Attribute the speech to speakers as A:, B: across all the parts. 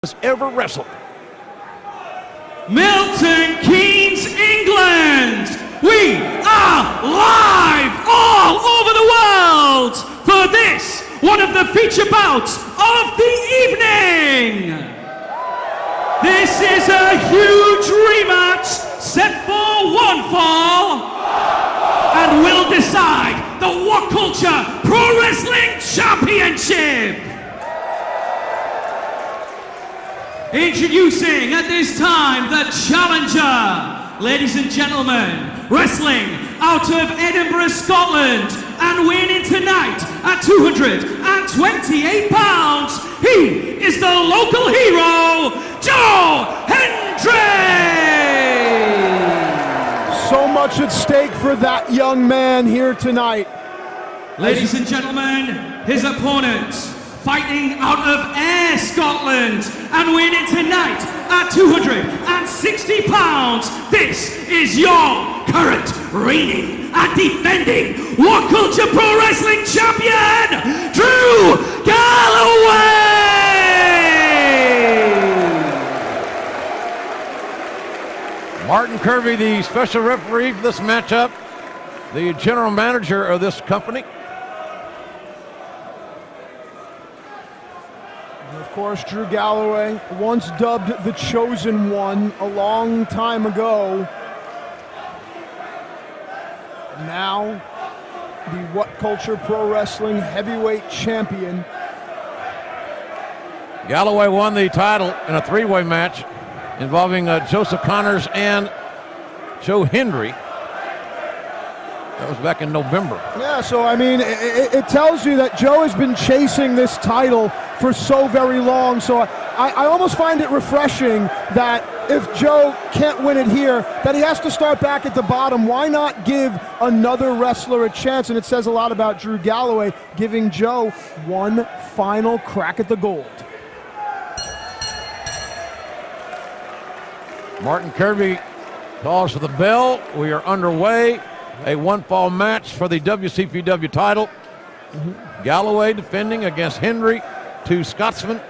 A: has ever wrestled.
B: Milton Keynes, England. We are live all over the world for this, one of the feature bouts of the evening. This is a huge rematch set for one fall and will decide the What Culture Pro Wrestling Championship. Introducing at this time the challenger, ladies and gentlemen, wrestling out of Edinburgh, Scotland, and winning tonight at 228 pounds, he is the local hero, Joe Hendry!
C: So much at stake for that young man here tonight.
B: Ladies and gentlemen, his opponent, fighting out of Ayr, Scotland, and winning tonight at 260 pounds, this is your current reigning and defending What Culture Pro Wrestling Champion, Drew Galloway!
A: Martin Kirby, the special referee for this matchup, the general manager of this company.
C: Of course, Drew Galloway, once dubbed the Chosen One a long time ago. Now, the What Culture Pro Wrestling Heavyweight Champion.
A: Galloway won the title in a three-way match involving Joseph Connors and Joe Hendry. That was back in November.
C: Yeah, so I mean, it tells you that Joe has been chasing this title for so very long. So I almost find it refreshing that if Joe can't win it here, that he has to start back at the bottom. Why not give another wrestler a chance? And it says a lot about Drew Galloway, giving Joe one final crack at the gold.
A: Martin Kirby calls for the bell. We are underway. A one-fall match for the WCPW title. Galloway defending against Hendry, two Scotsmen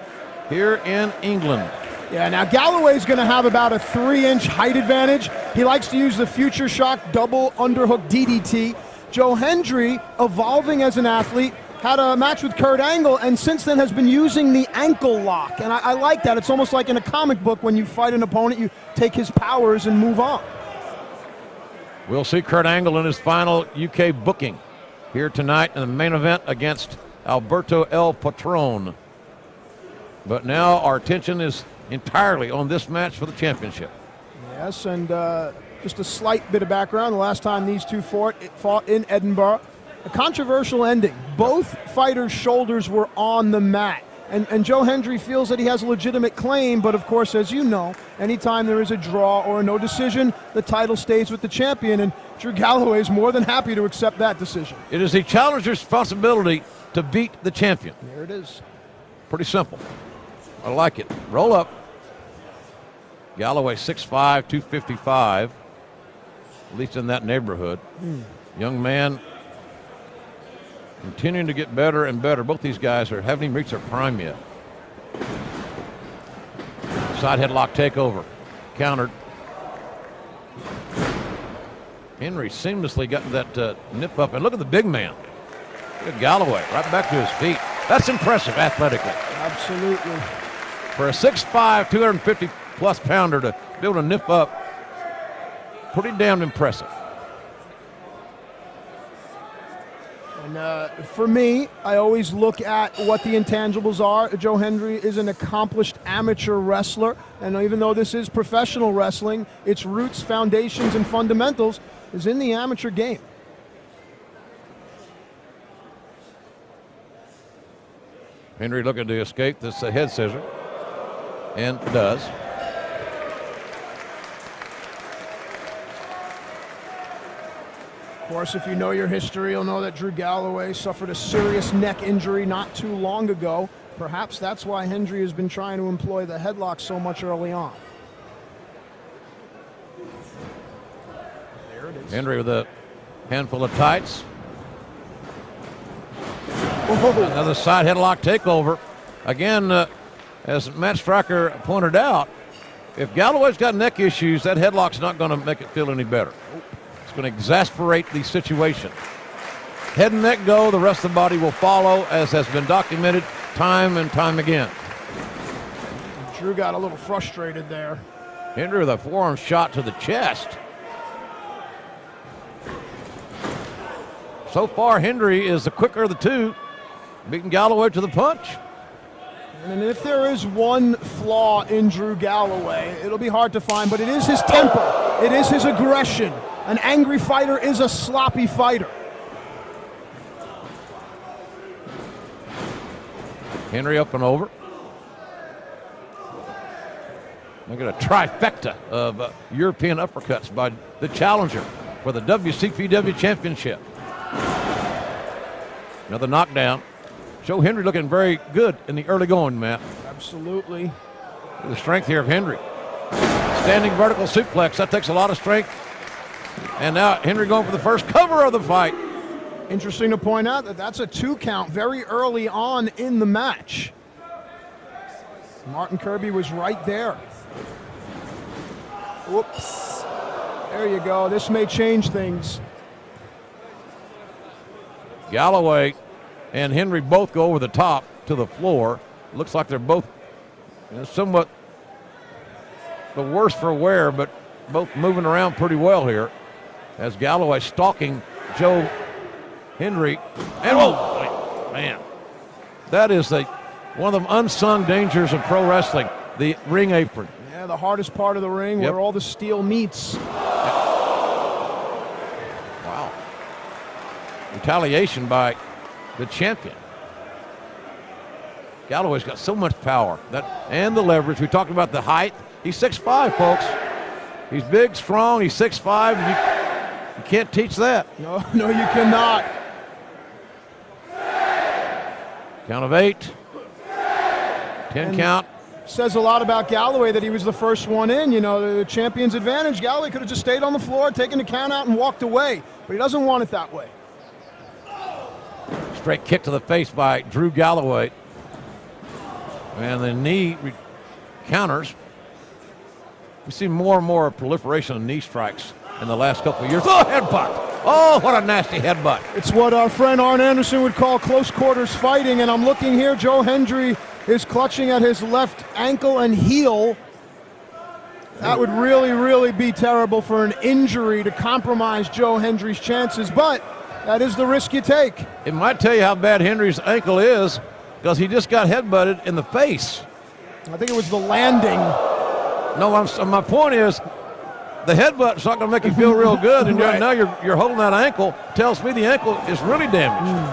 A: here in England.
C: Yeah, now Galloway's going to have about a 3-inch height advantage. He likes to use the Future Shock double underhook DDT. Joe Hendry, evolving as an athlete, had a match with Kurt Angle, and since then has been using the ankle lock. And I like that. It's almost like in a comic book when you fight an opponent, you take his powers and move on.
A: We'll see Kurt Angle in his final UK booking here tonight in the main event against Alberto El Patron. But now our attention is entirely on this match for the championship.
C: Yes, and just a slight bit of background. The last time these two fought in Edinburgh, a controversial ending. Both fighters' shoulders were on the mat. And Joe Hendry feels that he has a legitimate claim, but of course, as you know, anytime there is a draw or a no decision, the title stays with the champion, and Drew Galloway is more than happy to accept that decision.
A: It is the challenger's responsibility to beat the champion.
C: There it is.
A: Pretty simple. I like it. Roll up. Galloway 6'5", 255, at least in that neighborhood. Young man, continuing to get better and better. Both these guys haven't even reached their prime yet. Side headlock takeover. Countered. Henry seamlessly got that nip up. And look at the big man. Look at Galloway right back to his feet. That's impressive athletically.
C: Absolutely.
A: For a 6'5", 250-plus pounder to be able to nip up, pretty damn impressive.
C: And for me, I always look at what the intangibles are. Joe Hendry is an accomplished amateur wrestler, and even though this is professional wrestling, its roots, foundations, and fundamentals is in the amateur game.
A: Hendry looking to escape this head scissor, and does.
C: Of course, if you know your history, you'll know that Drew Galloway suffered a serious neck injury not too long ago. Perhaps that's why Hendry has been trying to employ the headlock so much early on. There it is.
A: Hendry with a handful of tights.
C: Oh.
A: Another side headlock takeover. Again, as Matt Stryker pointed out, if Galloway's got neck issues, that headlock's not going to make it feel any better. It's going to exasperate the situation. Head and neck go, the rest of the body will follow, as has been documented time and time again.
C: Drew got a little frustrated there.
A: Hendry with a forearm shot to the chest. So far, Hendry is the quicker of the two, beating Galloway to the punch.
C: And if there is one flaw in Drew Galloway, it'll be hard to find, but it is his temper. It is his aggression. An angry fighter is a sloppy fighter.
A: Hendry up and over. Look at a trifecta of European uppercuts by the challenger for the WCPW Championship. Another knockdown. Joe Hendry looking very good in the early going, Matt.
C: Absolutely.
A: The strength here of Hendry. Standing vertical suplex, that takes a lot of strength. And now Hendry going for the first cover of the fight.
C: Interesting to point out that that's a 2 count very early on in the match. Martin Kirby was right there. Whoops. There you go. This may change things.
A: Galloway and Hendry both go over the top to the floor. Looks like they're both somewhat the worse for wear, but both moving around pretty well here as Galloway stalking Joe Hendry. And oh, man, that is one of the unsung dangers of pro wrestling, the ring apron.
C: Yeah, the hardest part of the ring where all the steel meets.
A: Wow. Retaliation by the champion. Galloway's got so much power and the leverage. We talked about the height. He's 6'5", folks. He's big, strong. He's 6'5". You can't teach that.
C: No, you cannot.
A: Count of 8. 10 count.
C: Says a lot about Galloway that he was the first one in. You know, the champion's advantage. Galloway could have just stayed on the floor, taken the count out, and walked away. But he doesn't want it that way.
A: Straight kick to the face by Drew Galloway. And the knee counters. We see more and more proliferation of knee strikes in the last couple of years. Oh, headbutt. Oh, what a nasty headbutt.
C: It's what our friend Arn Anderson would call close quarters fighting. And I'm looking here, Joe Hendry is clutching at his left ankle and heel. That would really, really be terrible for an injury to compromise Joe Hendry's chances. But that is the risk you take.
A: It might tell you how bad Hendry's ankle is because he just got headbutted in the face.
C: I think it was the landing.
A: No, my point is the headbutt's not going to make you feel real good, and
C: right.
A: now you're holding that ankle. Tells me the ankle is really damaged.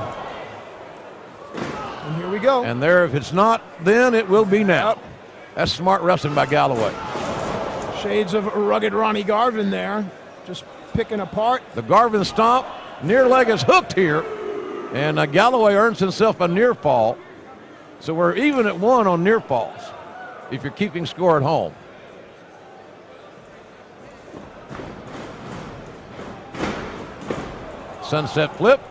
C: And here we go.
A: And there, if it's not then, it will be now. Yep. That's smart wrestling by Galloway.
C: Shades of rugged Ronnie Garvin there, just picking apart.
A: The Garvin stomp, near leg is hooked here, and Galloway earns himself a near fall. So we're even at 1 on near falls if you're keeping score at home. Sunset flip,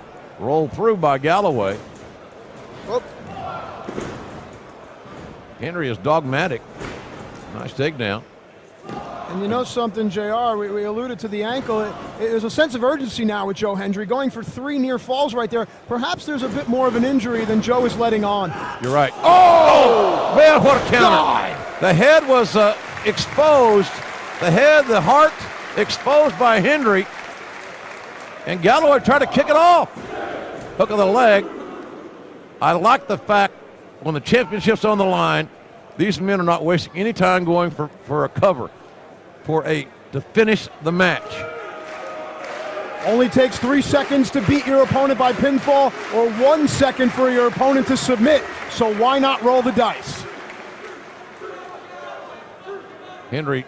A: rolled through by Galloway.
C: Whoop.
A: Hendry is dogmatic. Nice takedown.
C: And you know something, JR, we alluded to the ankle. There's a sense of urgency now with Joe Hendry, going for 3 near falls right there. Perhaps there's a bit more of an injury than Joe is letting on.
A: You're right. Oh, man, what a counter. God. The head was exposed. The head, the heart exposed by Hendry. And Galloway tried to kick it off. Hook of the leg. I like the fact when the championship's on the line, these men are not wasting any time going for a cover to finish the match.
C: Only takes 3 seconds to beat your opponent by pinfall or 1 second for your opponent to submit. So why not roll the dice?
A: Hendry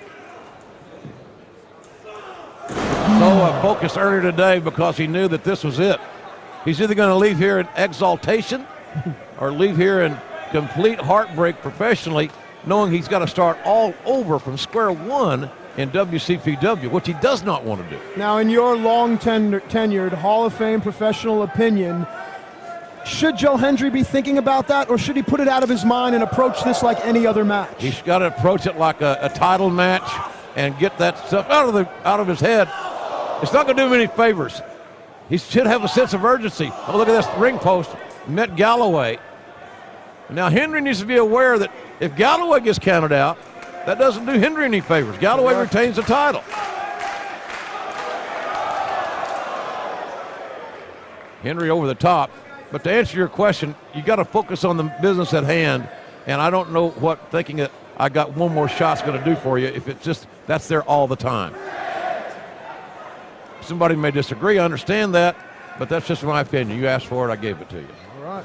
A: so focused earlier today because he knew that this was it. He's either going to leave here in exaltation or leave here in complete heartbreak professionally, knowing he's got to start all over from square one in WCPW, which he does not want to do.
C: Now, in your long tenured Hall of Fame professional opinion, Should Joe Hendry be thinking about that, or should he put it out of his mind and approach this like any other match?
A: He's got to approach it like a title match and get that stuff out of his head. It's not going to do him any favors. He should have a sense of urgency. Oh, look at this ring post. Met Galloway. Now Hendry needs to be aware that if Galloway gets counted out, that doesn't do Hendry any favors. Galloway retains the title. Hendry over the top. But to answer your question, you got to focus on the business at hand. And I don't know what thinking that I got one more shot's going to do for you if it's just that's there all the time. Somebody may disagree. I understand that, but that's just my opinion. You asked for it, I gave it to you.
C: All right.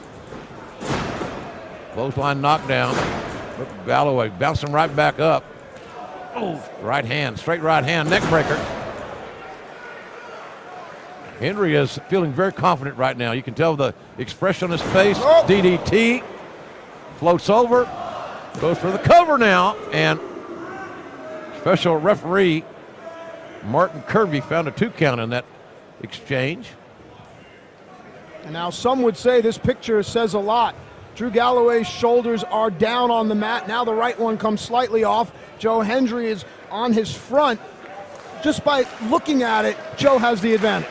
A: Clothesline knockdown. Galloway bouncing right back up. Oh, right hand, straight right hand, neck breaker. Hendry is feeling very confident right now. You can tell the expression on his face.
C: Oh.
A: DDT. Floats over. Goes for the cover now. And special referee Martin Kirby found a 2 count in that exchange.
C: And now some would say this picture says a lot. Drew Galloway's shoulders are down on the mat. Now the right one comes slightly off. Joe Hendry is on his front. Just by looking at it, Joe has the advantage.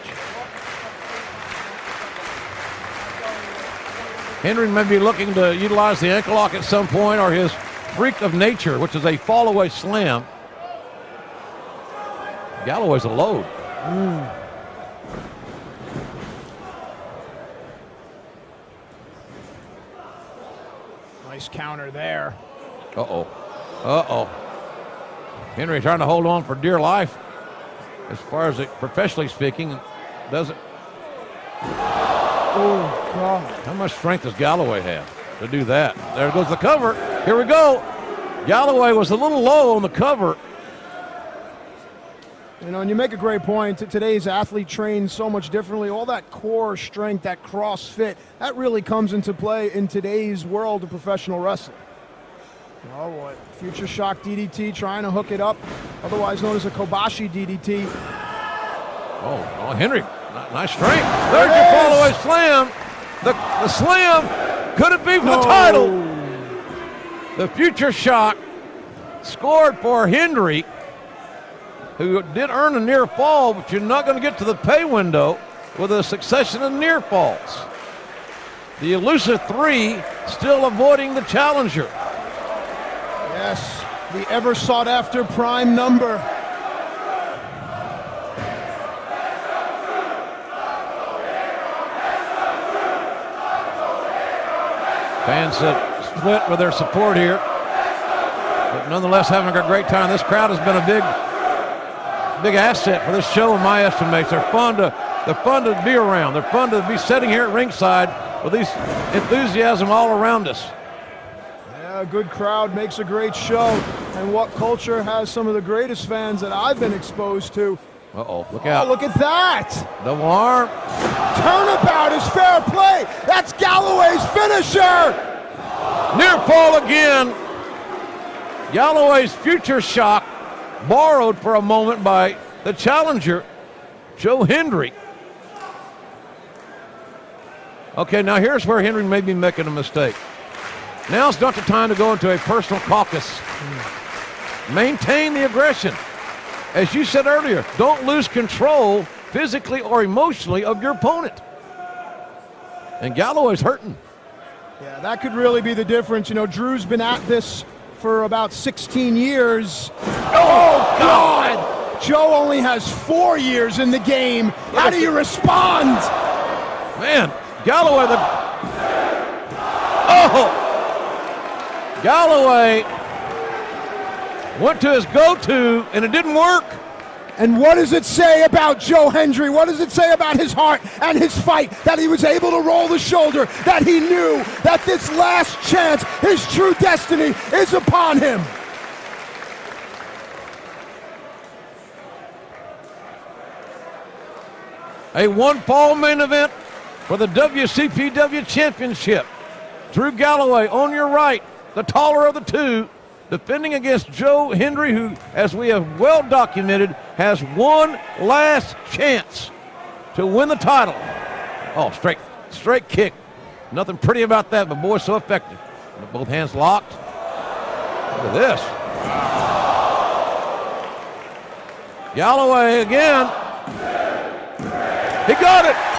A: Hendry may be looking to utilize the ankle lock at some point or his freak of nature, which is a fall-away slam. Galloway's a load.
C: Nice counter there.
A: Uh-oh. Hendry trying to hold on for dear life as far as it, professionally speaking, doesn't.
C: Oh, God.
A: How much strength does Galloway have to do that? There goes the cover. Here we go. Galloway was a little low on the cover.
C: You know, and you make a great point. Today's athlete trains so much differently. All that core strength, that CrossFit, that really comes into play in today's world of professional wrestling. Oh, boy. Future shock DDT trying to hook it up, otherwise known as a Kobashi DDT.
A: Oh, Hendry. Nice strength. There's your fall-away slam. The slam. Could it be for the title? The future shock scored for Hendry, who did earn a near fall, but you're not going to get to the pay window with a succession of near falls. The elusive 3 still avoiding the challenger.
C: Yes, the ever sought after prime number.
A: Fans split with their support here, but nonetheless having a great time. This crowd has been a big asset for this show in my estimation. They're fun to be around. They're fun to be sitting here at ringside with these enthusiasm all around us.
C: Yeah, a good crowd makes a great show. And what culture has some of the greatest fans that I've been exposed to?
A: Uh-oh, look out.
C: Oh, look at that.
A: Double arm.
C: Turnabout is fair play. That's Galloway's finisher.
A: Near fall again. Galloway's future shock borrowed for a moment by the challenger, Joe Hendry. Okay, now here's where Hendry may be making a mistake. Now's not the time to go into a personal caucus. Maintain the aggression. As you said earlier, don't lose control physically or emotionally of your opponent. And Galloway's hurting.
C: Yeah, that could really be the difference. You know, Drew's been at this for about 16 years. Oh, God! Joe only has 4 years in the game. How do you respond?
A: Man, Galloway, Galloway went to his go-to, and it didn't work.
C: And what does it say about Joe Hendry? What does it say about his heart and his fight, that he was able to roll the shoulder, that he knew that this last chance, his true destiny, is upon him?
A: A one-fall main event for the WCPW Championship. Drew Galloway on your right, the taller of the two, defending against Joe Hendry, who, as we have well documented, has one last chance to win the title. Oh, straight kick. Nothing pretty about that, but boy, so effective. Both hands locked. Look at this. Galloway again. He got it.